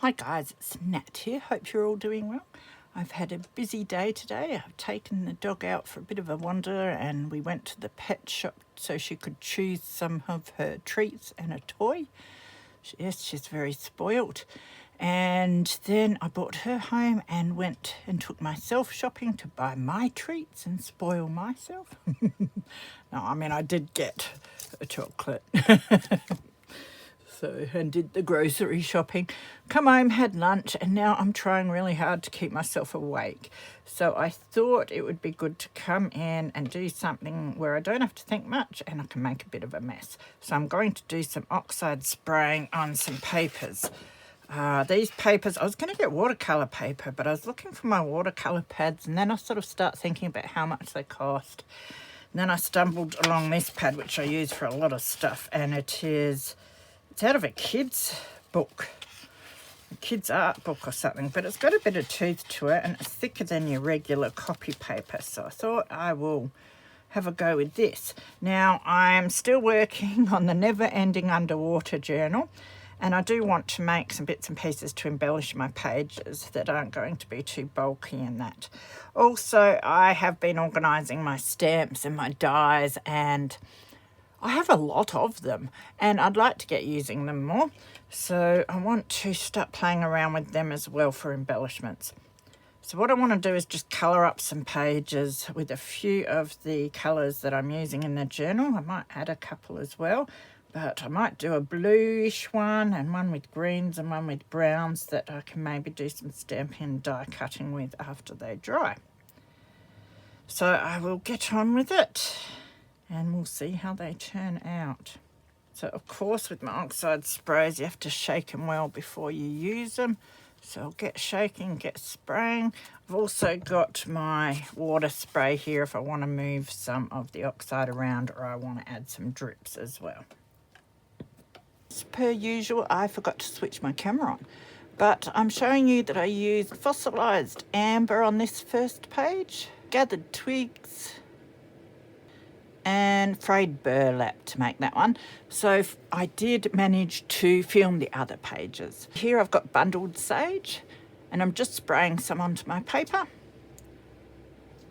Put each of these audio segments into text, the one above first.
Hi guys, it's Nat here. Hope you're all doing well. I've had a busy day today. I've taken the dog out for a bit of a wander and we went to the pet shop so she could choose some of her treats and a toy. Yes, she's very spoilt. And then I brought her home and went and took myself shopping to buy my treats and spoil myself. No, I mean, I did get a chocolate. And did the grocery shopping, come home, had lunch, and now I'm trying really hard to keep myself awake. So I thought it would be good to come in and do something where I don't have to think much and I can make a bit of a mess. So I'm going to do some oxide spraying on some papers. These papers, I was going to get watercolour paper, but I was looking for my watercolour pads and then I sort of start thinking about how much they cost. And then I stumbled along this pad, which I use for a lot of stuff, and it's out of a kid's book, a kid's art book or something, but it's got a bit of tooth to it and it's thicker than your regular copy paper. So I thought I will have a go with this. Now, I'm still working on the Never Ending Underwater journal, and I do want to make some bits and pieces to embellish my pages that aren't going to be too bulky in that. Also, I have been organising my stamps and my dies, and I have a lot of them and I'd like to get using them more. So I want to start playing around with them as well for embellishments. So what I want to do is just colour up some pages with a few of the colours that I'm using in the journal. I might add a couple as well, but I might do a bluish one and one with greens and one with browns that I can maybe do some stamping and die cutting with after they dry. So I will get on with it and we'll see how they turn out. So of course with my oxide sprays you have to shake them well before you use them. So I'll get shaking, get spraying. I've also got my water spray here if I want to move some of the oxide around or I want to add some drips as well. As per usual, I forgot to switch my camera on, but I'm showing you that I used fossilised amber on this first page, gathered twigs, and frayed burlap to make that one. So I did manage to film the other pages. Here I've got bundled sage and I'm just spraying some onto my paper.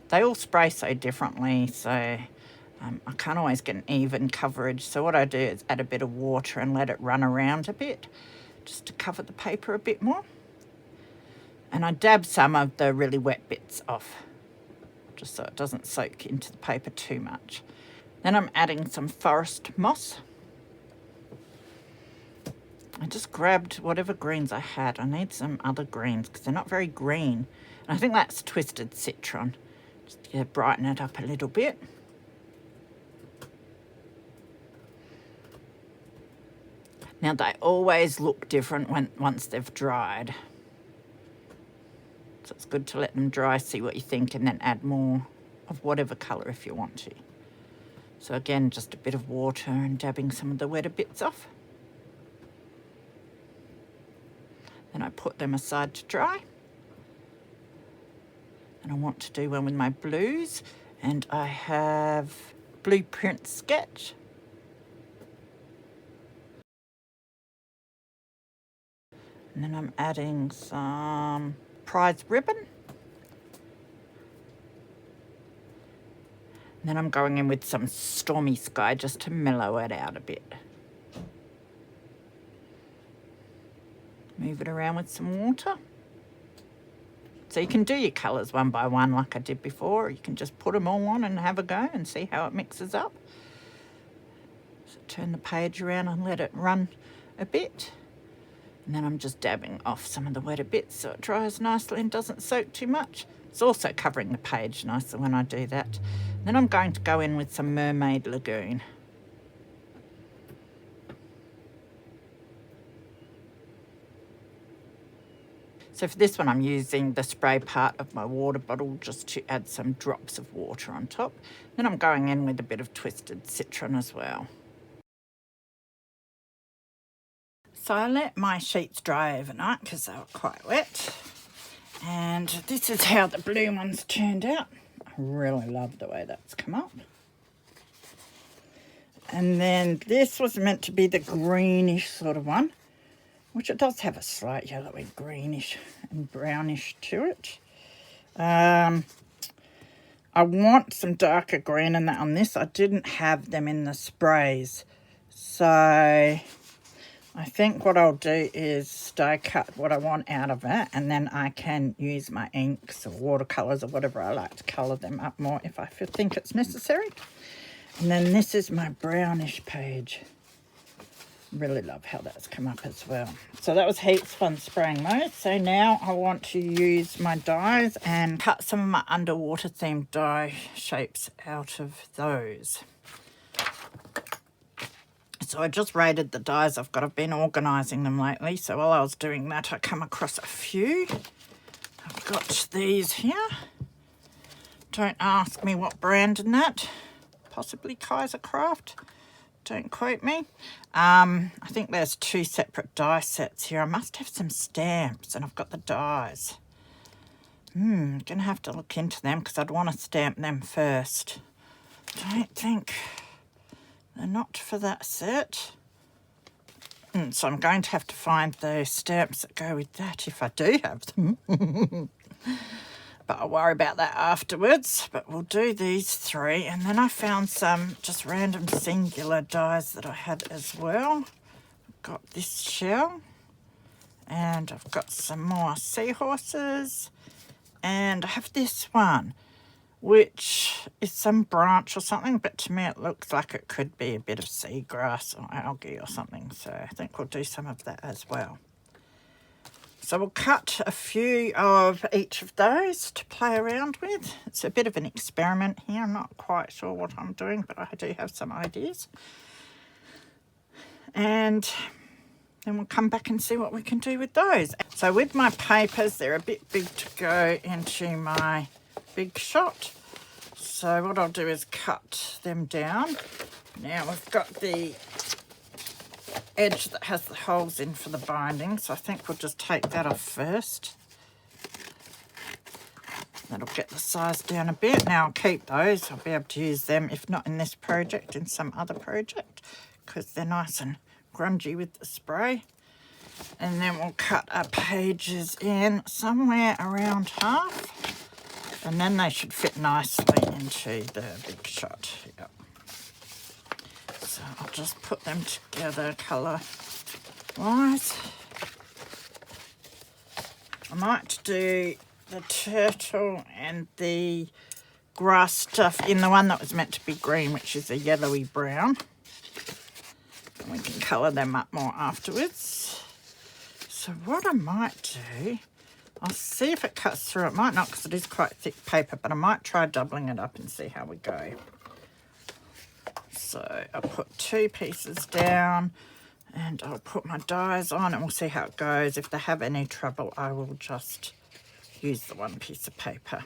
They all spray so differently, so I can't always get an even coverage. So what I do is add a bit of water and let it run around a bit just to cover the paper a bit more. And I dab some of the really wet bits off just so it doesn't soak into the paper too much. Then I'm adding some forest moss. I just grabbed whatever greens I had. I need some other greens because they're not very green. And I think that's twisted citron, just to brighten it up a little bit. Now they always look different once they've dried. So it's good to let them dry, see what you think, and then add more of whatever colour if you want to. So again, just a bit of water and dabbing some of the wetter bits off. Then I put them aside to dry. And I want to do one with my blues, and I have Blueprint Sketch. And then I'm adding some prize ribbon. And then I'm going in with some Stormy Sky just to mellow it out a bit. Move it around with some water. So you can do your colours one by one like I did before, or you can just put them all on and have a go and see how it mixes up. So turn the page around and let it run a bit. And then I'm just dabbing off some of the wetter bits so it dries nicely and doesn't soak too much. It's also covering the page nicer when I do that. Then I'm going to go in with some Mermaid Lagoon. So for this one I'm using the spray part of my water bottle just to add some drops of water on top. Then I'm going in with a bit of twisted citron as well. So I let my sheets dry overnight because they were quite wet. And this is how the blue ones turned out. I really love the way that's come up. And then this was meant to be the greenish sort of one. which it does have a slight yellowy greenish and brownish to it. I want some darker green in that on this. I didn't have them in the sprays. So I think what I'll do is die cut what I want out of it, and then I can use my inks or watercolours or whatever I like to colour them up more if I think it's necessary. And then this is my brownish page. Really love how that's come up as well. So that was heaps fun spraying those. So now I want to use my dies and cut some of my underwater themed die shapes out of those. So I just rated the dies I've got. I've been organising them lately. So while I was doing that, I come across a few. I've got these here. Don't ask me what brand in that. Possibly Kaiser Craft. Don't quote me. I think there's 2 separate die sets here. I must have some stamps, and I've got the dies. Gonna have to look into them because I'd want to stamp them first. Don't think they're not for that set. So I'm going to have to find those stamps that go with that if I do have them. But I'll worry about that afterwards. But we'll do these 3. And then I found some just random singular dies that I had as well. I've got this shell. And I've got some more seahorses. And I have this one, which is some branch or something. But to me it looks like it could be a bit of seagrass or algae or something. So I think we'll do some of that as well. So we'll cut a few of each of those to play around with. It's a bit of an experiment here. I'm not quite sure what I'm doing, but I do have some ideas. And then we'll come back and see what we can do with those. So with my papers, they're a bit big to go into my big shot. So what I'll do is cut them down. Now we've got the edge that has the holes in for the binding, so I think we'll just take that off first. That'll get the size down a bit. Now I'll keep those. I'll be able to use them, if not in this project, in some other project, because they're nice and grungy with the spray. And then we'll cut our pages in somewhere around half, and then they should fit nicely into the big shot. Yep. So I'll just put them together colour-wise. I might do the turtle and the grass stuff in the one that was meant to be green, which is a yellowy brown. And we can colour them up more afterwards. So what I might do, I'll see if it cuts through. It might not because it is quite thick paper, but I might try doubling it up and see how we go. So I'll put 2 pieces down and I'll put my dies on and we'll see how it goes. If they have any trouble, I will just use the 1 piece of paper.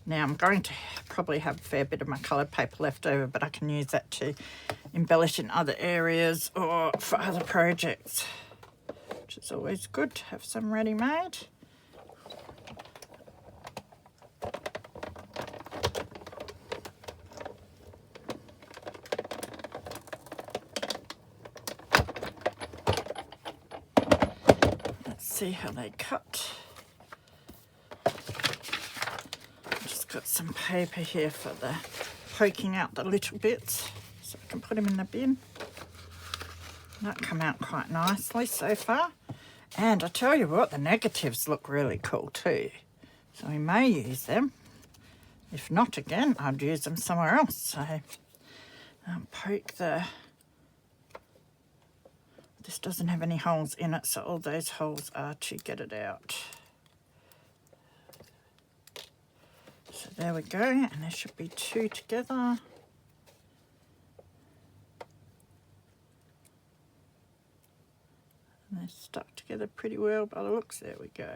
Now I'm going to probably have a fair bit of my coloured paper left over, but I can use that to embellish in other areas or for other projects, which is always good to have some ready-made. See how they cut. Just got some paper here for the poking out the little bits so I can put them in the bin. That come out quite nicely so far. And I tell you what, the negatives look really cool too. So we may use them. If not, again, I'd use them somewhere else. So I'll poke the... This doesn't have any holes in it, so all those holes are to get it out. So there we go, and there should be 2 together. And they're stuck together pretty well by the looks. There we go.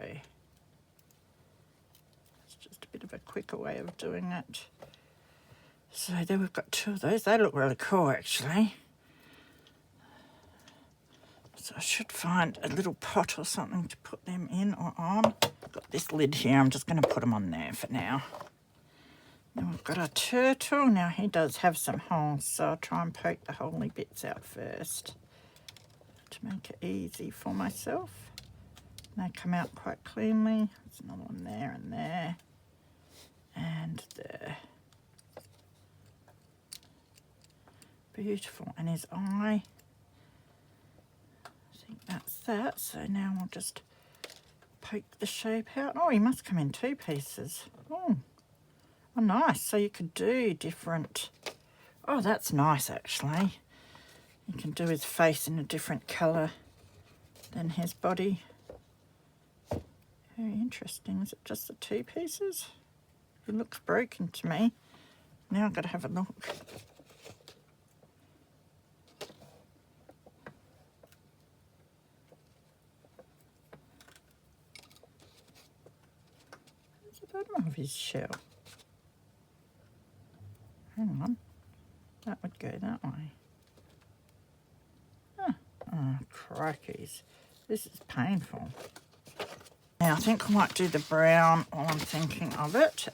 It's just a bit of a quicker way of doing it. So there we've got 2 of those. They look really cool actually. So I should find a little pot or something to put them in or on. Got this lid here. I'm just going to put them on there for now. Then we've got our turtle. Now he does have some holes, so I'll try and poke the holy bits out first to make it easy for myself. They come out quite cleanly. There's another one there and there and there. Beautiful. And his eye, I think that's that. So now we'll just poke the shape out. Oh, he must come in 2 pieces. Oh, nice. So you could do different. Oh, that's nice actually. You can do his face in a different colour than his body. Very interesting. Is it just the 2 pieces? It looks broken to me. Now I've got to have a look. Where's the bottom of his shell? Hang on. That would go that way. Oh, crikeys. This is painful. Now, I think I might do the brown while I'm thinking of it.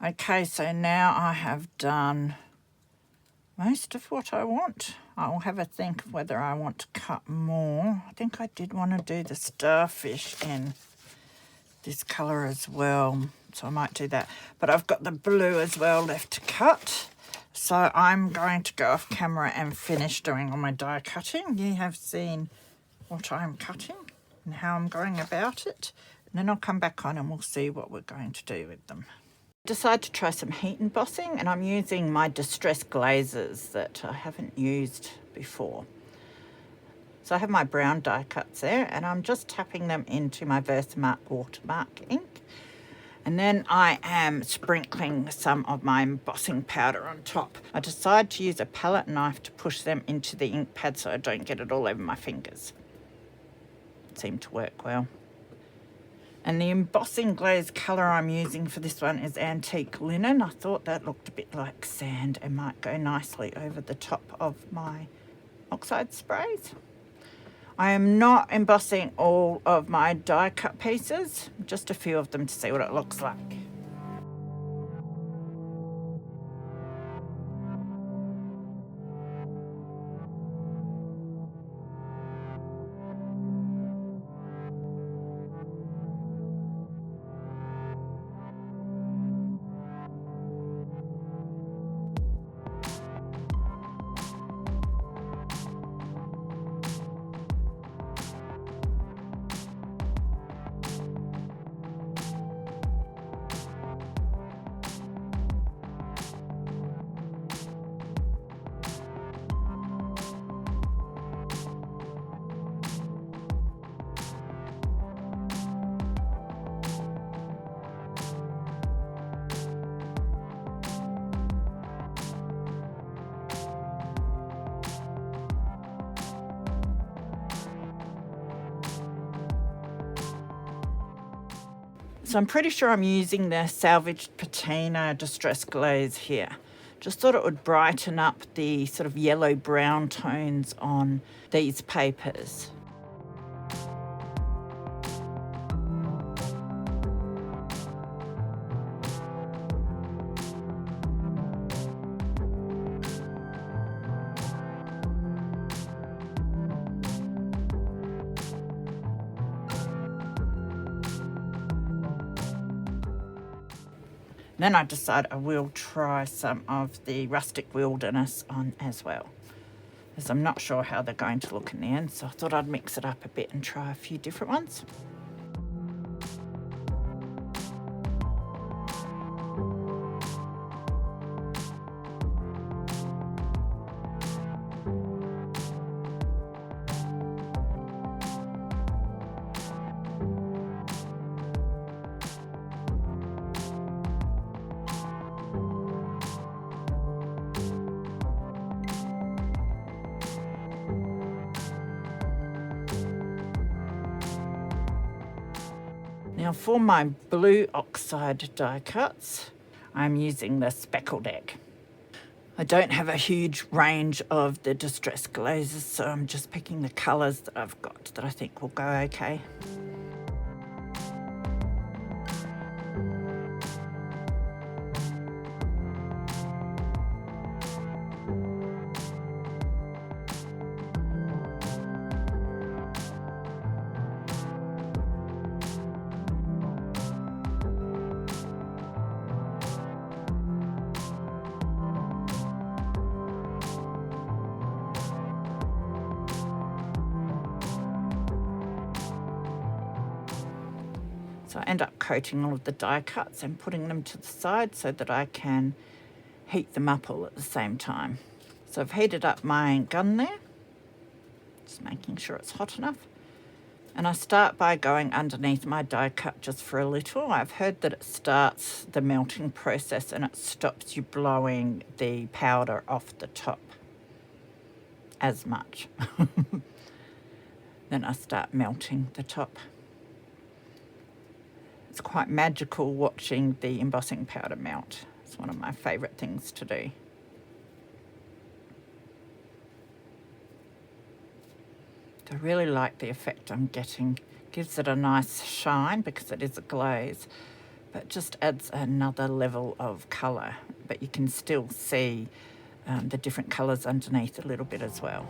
Okay, so now I have done most of what I want. I'll have a think of whether I want to cut more. I think I did want to do the starfish in this colour as well, so I might do that. But I've got the blue as well left to cut. So I'm going to go off camera and finish doing all my die cutting. You have seen what I'm cutting and how I'm going about it. And then I'll come back on and we'll see what we're going to do with them. Decided to try some heat embossing, and I'm using my distress glazes that I haven't used before. So I have my brown die cuts there, and I'm just tapping them into my Versamark watermark ink. And then I am sprinkling some of my embossing powder on top. I decided to use a palette knife to push them into the ink pad so I don't get it all over my fingers. It seemed to work well. And the embossing glaze colour I'm using for this one is antique linen. I thought that looked a bit like sand and might go nicely over the top of my oxide sprays. I am not embossing all of my die cut pieces, just a few of them to see what it looks like. So I'm pretty sure I'm using the salvaged patina distress glaze here. Just thought it would brighten up the sort of yellow-brown tones on these papers. Then I decided I will try some of the rustic wilderness on as well, as I'm not sure how they're going to look in the end, so I thought I'd mix it up a bit and try a few different ones. Now for my blue oxide die cuts, I'm using the speckled egg. I don't have a huge range of the distress glazes, so I'm just picking the colours that I've got that I think will go okay. So I end up coating all of the die cuts and putting them to the side so that I can heat them up all at the same time. So I've heated up my gun there, just making sure it's hot enough. And I start by going underneath my die cut just for a little. I've heard that it starts the melting process and it stops you blowing the powder off the top as much. Then I start melting the top. It's quite magical watching the embossing powder melt. It's one of my favourite things to do. I really like the effect I'm getting. Gives it a nice shine because it is a glaze, but just adds another level of colour. But you can still see the different colours underneath a little bit as well.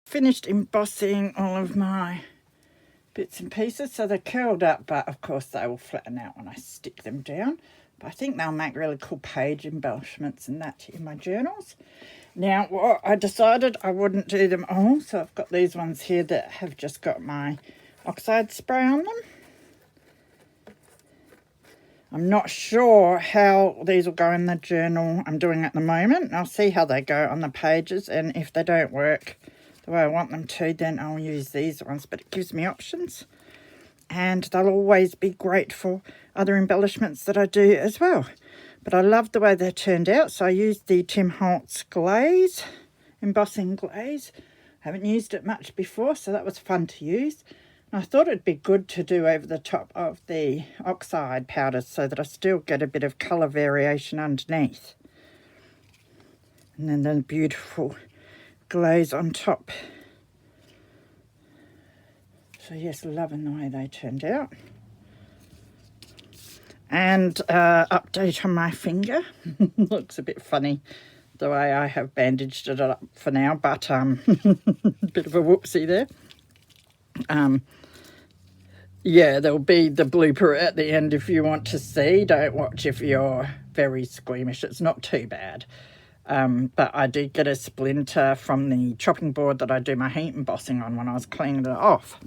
finished embossing all of my bits and pieces. So they're curled up, but of course they will flatten out when I stick them down. But I think they'll make really cool page embellishments and that in my journals. Now, what I decided I wouldn't do them all, so I've got these ones here that have just got my oxide spray on them. I'm not sure how these will go in the journal I'm doing at the moment. I'll see how they go on the pages, and if they don't work the way I want them to, then I'll use these ones, but it gives me options. And they'll always be great for other embellishments that I do as well. But I love the way they turned out, so I used the Tim Holtz glaze, embossing glaze. Haven't used it much before, so that was fun to use. And I thought it'd be good to do over the top of the oxide powders so that I still get a bit of colour variation underneath. And then the beautiful glaze on top. So yes, loving the way they turned out. And update on my finger. Looks a bit funny the way I have bandaged it up for now, but bit of a whoopsie there. Yeah, there'll be the blooper at the end if you want to see. Don't watch if you're very squeamish. It's not too bad. But I did get a splinter from the chopping board that I do my heat embossing on when I was cleaning it off.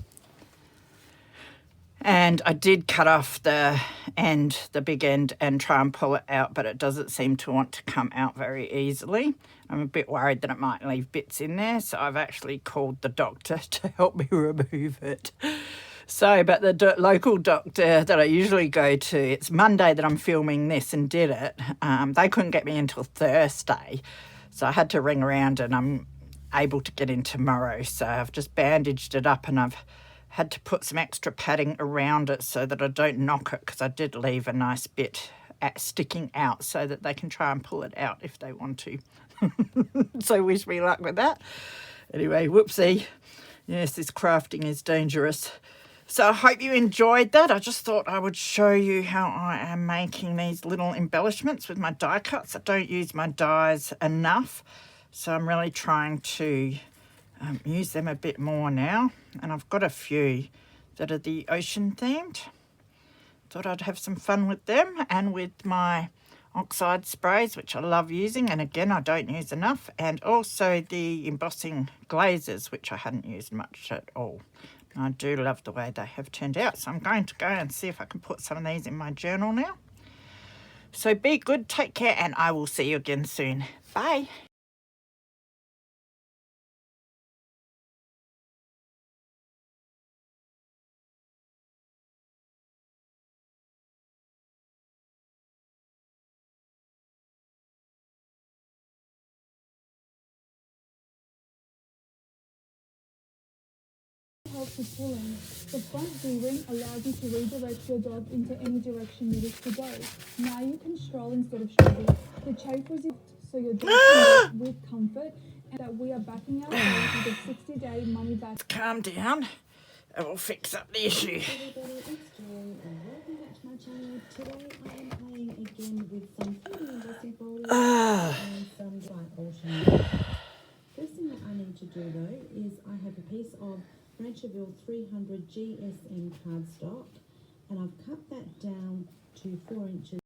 And I did cut off the end, the big end, and try and pull it out, but it doesn't seem to want to come out very easily. I'm a bit worried that it might leave bits in there, so I've actually called the doctor to help me remove it. So, but the local doctor that I usually go to, it's Monday that I'm filming this and did it. They couldn't get me until Thursday, so I had to ring around, and I'm able to get in tomorrow. So I've just bandaged it up, and I've had to put some extra padding around it so that I don't knock it, because I did leave a nice bit sticking out so that they can try and pull it out if they want to. So wish me luck with that. Anyway, whoopsie. Yes, this crafting is dangerous. So I hope you enjoyed that. I just thought I would show you how I am making these little embellishments with my die cuts. I don't use my dies enough, so I'm really trying to use them a bit more now. And I've got a few that are the ocean themed. Thought I'd have some fun with them, and with my oxide sprays, which I love using, and again I don't use enough, and also the embossing glazes, which I hadn't used much at all. And I do love the way they have turned out, so I'm going to go and see if I can put some of these in my journal now. So be good, take care, and I will see you again soon. Bye. Helps with pulling. The front D-ring allows you to redirect your dog into any direction you wish to go. Now you can stroll instead of struggle. The chafe resist so your dog can walk with comfort, and that we are backing out with a 60-day money back. Calm down. I will fix up the issue. Everybody, it's Joy and welcome back to my channel. Today I am playing again with some 3D embossing folders and some white ocean. First thing that I need to do though is I have a piece of Branchaville 300 GSM cardstock, and I've cut that down to 4 inches.